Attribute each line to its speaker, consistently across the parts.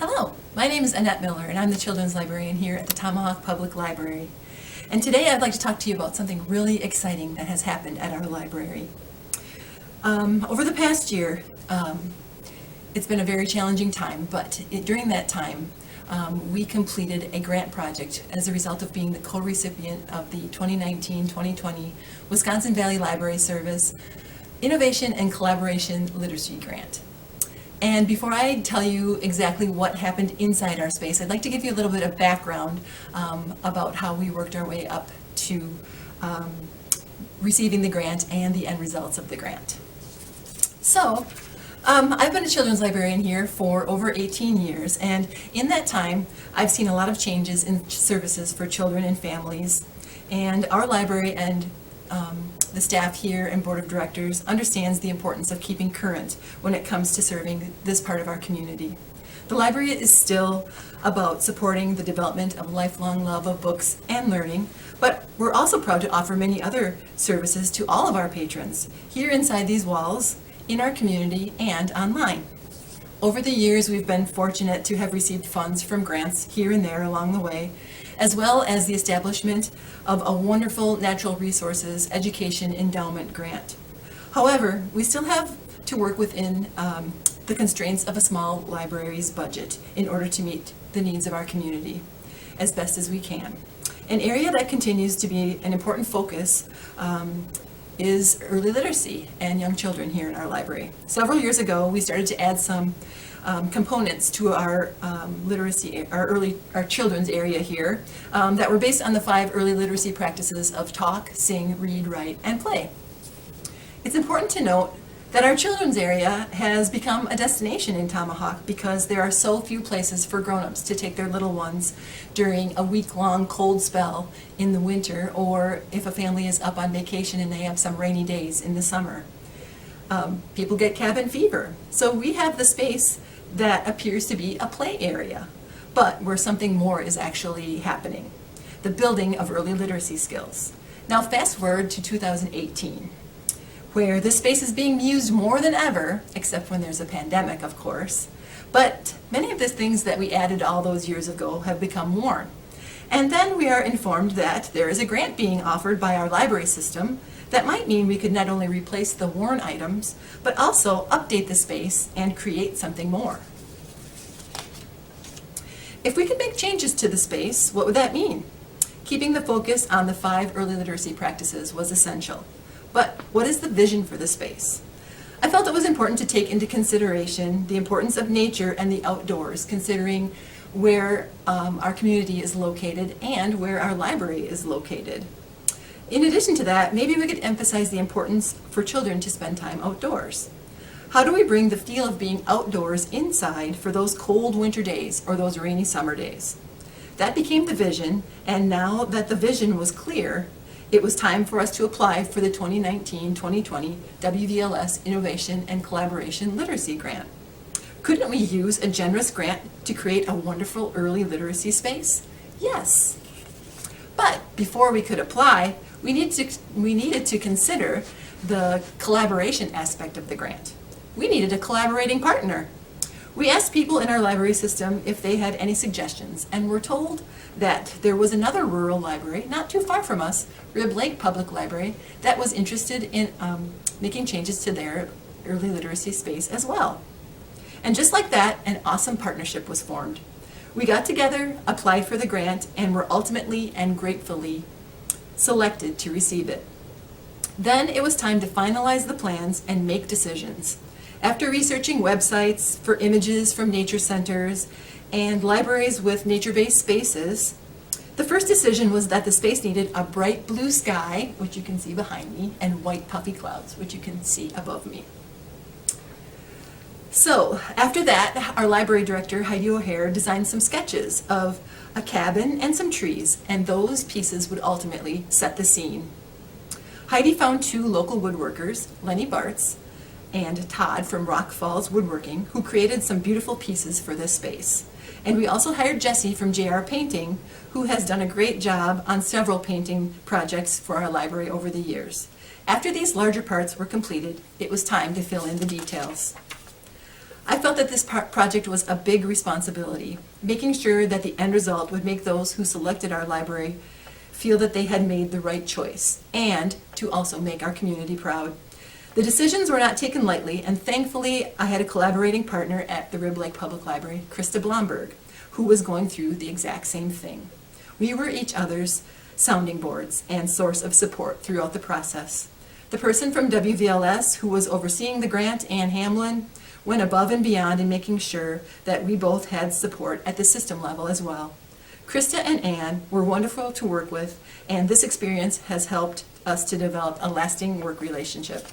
Speaker 1: Hello, my name is Annette Miller and I'm the Children's Librarian here at the Tomahawk Public Library. And today I'd like to talk to you about something really exciting that has happened at our library. Over the past year, it's been a very challenging time, but during that time, we completed a grant project as a result of being the co-recipient of the 2019-2020 Wisconsin Valley Library Service Innovation and Collaboration Literacy Grant. And before I tell you exactly what happened inside our space, I'd like to give you a little bit of background about how we worked our way up to receiving the grant and the end results of the grant. So, I've been a children's librarian here for over 18 years, and in that time, I've seen a lot of changes in services for children and families, and our library and the staff here and board of directors understands the importance of keeping current when it comes to serving this part of our community. The library is still about supporting the development of lifelong love of books and learning, but we're also proud to offer many other services to all of our patrons here inside these walls, in our community, and online. Over the years, we've been fortunate to have received funds from grants here and there along the way, as well as the establishment of a wonderful natural resources education endowment grant. However, we still have to work within the constraints of a small library's budget in order to meet the needs of our community as best as we can. An area that continues to be an important focus is early literacy and young children here in our library. Several years ago, we started to add some components to our our children's area here that were based on the 5 early literacy practices of talk, sing, read, write, and play. It's important to note that our children's area has become a destination in Tomahawk because there are so few places for grown-ups to take their little ones during a week-long cold spell in the winter, or if a family is up on vacation and they have some rainy days in the summer. People get cabin fever, so we have the space that appears to be a play area, but where something more is actually happening, the building of early literacy skills. Now fast forward to 2018. Where this space is being used more than ever, except when there's a pandemic, of course. But many of the things that we added all those years ago have become worn. And then we are informed that there is a grant being offered by our library system that might mean we could not only replace the worn items, but also update the space and create something more. If we could make changes to the space, what would that mean? Keeping the focus on the 5 early literacy practices was essential. But what is the vision for the space? I felt it was important to take into consideration the importance of nature and the outdoors, considering where our community is located and where our library is located. In addition to that, maybe we could emphasize the importance for children to spend time outdoors. How do we bring the feel of being outdoors inside for those cold winter days or those rainy summer days? That became the vision, and now that the vision was clear, it was time for us to apply for the 2019-2020 WVLS Innovation and Collaboration Literacy Grant. Couldn't we use a generous grant to create a wonderful early literacy space? Yes. But before we could apply, we needed to consider the collaboration aspect of the grant. We needed a collaborating partner. We asked people in our library system if they had any suggestions, and were told that there was another rural library not too far from us, Rib Lake Public Library, that was interested in making changes to their early literacy space as well. And just like that, an awesome partnership was formed. We got together, applied for the grant, and were ultimately and gratefully selected to receive it. Then it was time to finalize the plans and make decisions. After researching websites for images from nature centers and libraries with nature-based spaces, the first decision was that the space needed a bright blue sky, which you can see behind me, and white puffy clouds, which you can see above me. So after that, our library director, Heidi O'Hare, designed some sketches of a cabin and some trees, and those pieces would ultimately set the scene. Heidi found 2 local woodworkers, Lenny Bartz and Todd from Rock Falls Woodworking, who created some beautiful pieces for this space. And we also hired Jesse from JR Painting, who has done a great job on several painting projects for our library over the years. After these larger parts were completed, it was time to fill in the details. I felt that this project was a big responsibility, making sure that the end result would make those who selected our library feel that they had made the right choice, and to also make our community proud. The decisions were not taken lightly, and thankfully I had a collaborating partner at the Rib Lake Public Library, Krista Blomberg, who was going through the exact same thing. We were each other's sounding boards and source of support throughout the process. The person from WVLS who was overseeing the grant, Ann Hamlin, went above and beyond in making sure that we both had support at the system level as well. Krista and Ann were wonderful to work with, and this experience has helped us to develop a lasting work relationship.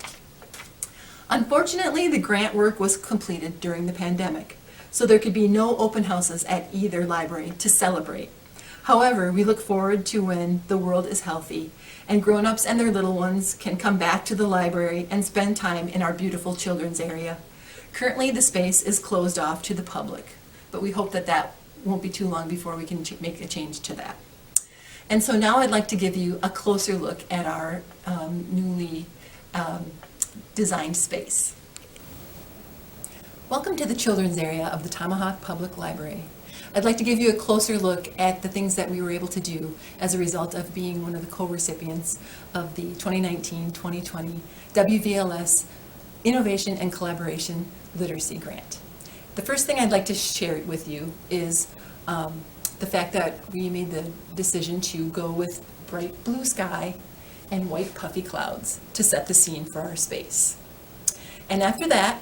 Speaker 1: Unfortunately, the grant work was completed during the pandemic, so there could be no open houses at either library to celebrate. However, we look forward to when the world is healthy and grown-ups and their little ones can come back to the library and spend time in our beautiful children's area. Currently, the space is closed off to the public, but we hope that that won't be too long before we can make a change to that. And so now I'd like to give you a closer look at our newly designed space. Welcome to the children's area of the Tomahawk Public Library. I'd like to give you a closer look at the things that we were able to do as a result of being one of the co-recipients of the 2019-2020 WVLS Innovation and Collaboration Literacy Grant. The first thing I'd like to share with you is the fact that we made the decision to go with bright blue sky and white puffy clouds to set the scene for our space. And after that,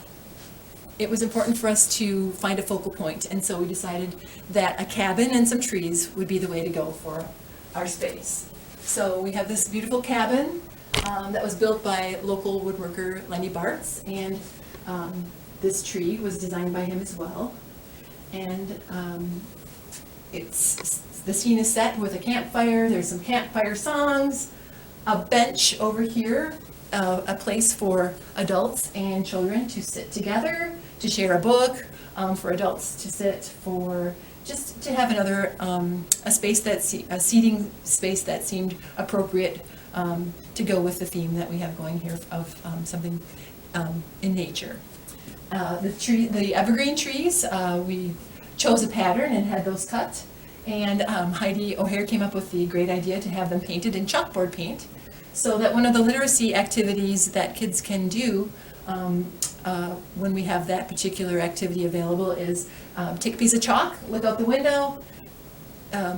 Speaker 1: it was important for us to find a focal point, and so we decided that a cabin and some trees would be the way to go for our space. So we have this beautiful cabin that was built by local woodworker Lenny Bartz, and this tree was designed by him as well. And the scene is set with a campfire. There's some campfire songs, a bench over here, a place for adults and children to sit together, to share a book, for adults to sit, for just to have another a seating space that seemed appropriate to go with the theme that we have going here of something in nature. The evergreen trees, we chose a pattern and had those cut, and Heidi O'Hare came up with the great idea to have them painted in chalkboard paint, so that one of the literacy activities that kids can do when we have that particular activity available is take a piece of chalk, look out the window,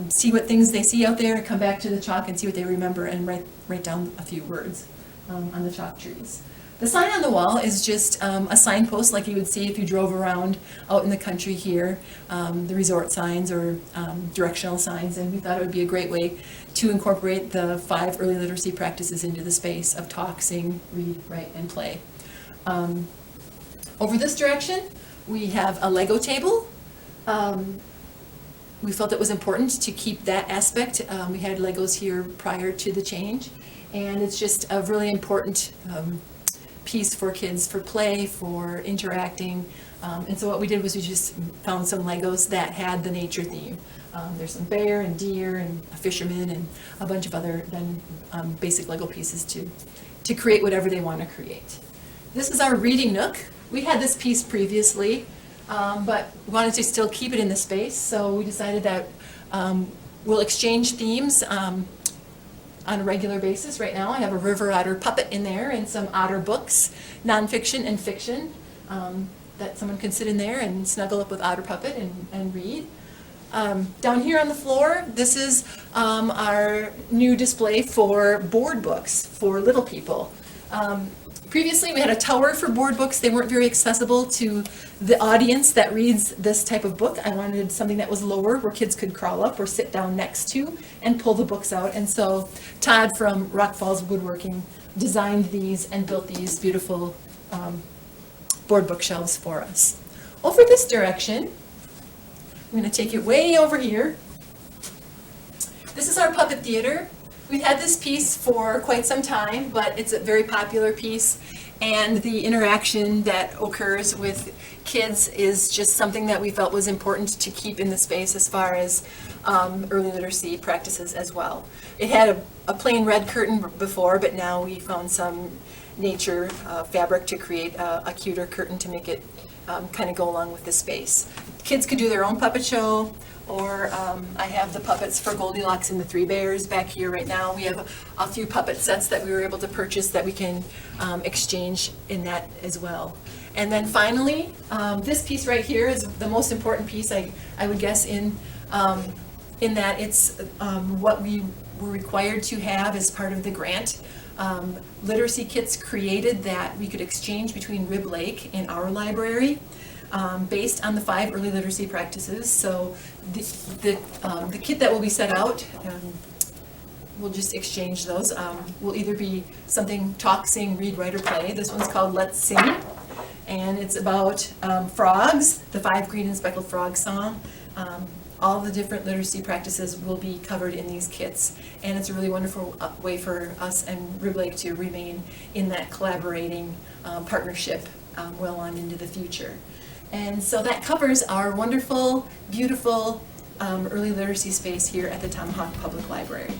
Speaker 1: see what things they see out there, come back to the chalk and see what they remember, and write down a few words on the chalk trees. The sign on the wall is just a signpost like you would see if you drove around out in the country here, the resort signs or directional signs, and we thought it would be a great way to incorporate the 5 early literacy practices into the space of talk, sing, read, write, and play. Over this direction, we have a Lego table. We felt it was important to keep that aspect. We had Legos here prior to the change, and it's just a really important piece for kids for play, for interacting. And so what we did was we just found some Legos that had the nature theme. There's some bear and deer and a fisherman and a bunch of other basic Lego pieces to create whatever they want to create. This is our reading nook. We had this piece previously, but wanted to still keep it in the space, so we decided that we'll exchange themes on a regular basis. Right now I have a river otter puppet in there and some otter books, nonfiction and fiction, that someone can sit in there and snuggle up with Otter Puppet and read. Down here on the floor, this is our new display for board books for little people. Previously, we had a tower for board books. They weren't very accessible to the audience that reads this type of book. I wanted something that was lower where kids could crawl up or sit down next to and pull the books out. And so Todd from Rock Falls Woodworking designed these and built these beautiful board bookshelves for us. Over this direction, I'm going to take it way over here. This is our puppet theater. We've had this piece for quite some time, but it's a very popular piece, and the interaction that occurs with kids is just something that we felt was important to keep in the space as far as early literacy practices as well. It had a plain red curtain before, but now we found some nature fabric to create a cuter curtain to make it kind of go along with the space. Kids could do their own puppet show, or I have the puppets for Goldilocks and the Three Bears back here right now. We have a few puppet sets that we were able to purchase that we can exchange in that as well. And then finally, this piece right here is the most important piece, I would guess, in that it's what we were required to have as part of the grant. Literacy kits created that we could exchange between Rib Lake and our library based on the 5 early literacy practices. So the kit that will be set out, we'll just exchange those. Will either be something talk, sing, read, write, or play. This one's called Let's Sing, and it's about frogs, the 5 green and speckled frog song. All the different literacy practices will be covered in these kits, and it's a really wonderful way for us and Rib Lake to remain in that collaborating partnership well on into the future. And so that covers our wonderful, beautiful early literacy space here at the Tomahawk Public Library.